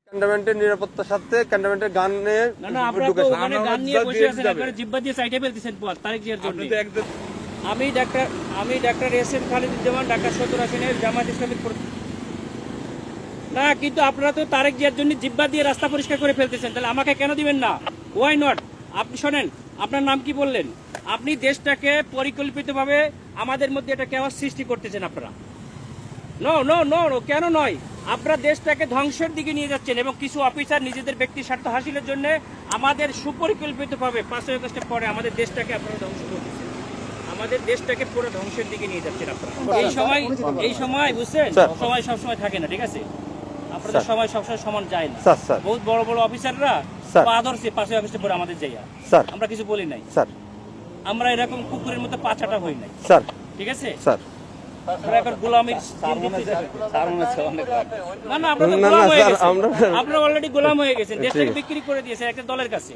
ক্যান্টনমেন্টের নিরাপত্তার সাথে ক্যান্টনমেন্টের গানে না না আপনারা তো ওখানে গান নিয়ে বসে আছেন, আপনারা জিব্বা দিয়ে সাইডে ফেলতেছেন পথ তারেক জিয়ার জন্য। আমি doctor S M Khaliduzzaman, Dhaka সদর আসনের জামায়াত ইসলামীর না, কিন্তু আপনারা তো তারেক জিয়ার জন্য জিব্বা দিয়ে রাস্তা পরিষ্কার করে ফেলতেছেন, তাহলে আমাকে কেন দিবেন না? Why not? আপনি শোনেন, আপনার নাম কি বললেন? আপনি দেশটাকে পরিকল্পিতভাবে আমাদের মধ্যে এটা কেওয়াস সৃষ্টি করতেছেন আপনারা। নো নো নো নো, কেন নয়? আপনারা দেশটাকে ধ্বংসের দিকে নিয়ে যাচ্ছেন এবং কিছু অফিসার নিজেদের ব্যক্তি স্বার্থ হাসিলের জন্য আমাদের সুপরিকল্পিতভাবে 5 আগস্টের পরে আমাদের দেশটাকে আপনারা ধ্বংস করতেছেন, আমাদের দেশটাকে পুরো ধ্বংসের দিকে নিয়ে যাচ্ছেন আপনারা। এই সময় বুঝছেন, সময় সবসময় থাকে না, ঠিক আছে? আপনাদের সময় সবসময় সমান যায় না। বহুত বড় বড় অফিসাররা আদর্শে 5 আগস্টের পরে আমাদের যাইয়া আমরা কিছু বলি নাই স্যার, আমরা এরকম কুকুরের মতো পাচাটা হই নাই স্যার, ঠিক আছে স্যার? আপনারা অলরেডি গোলাম হয়ে গেছেন, দেশটাকে বিক্রি করে দিয়েছে একটা দলের কাছে।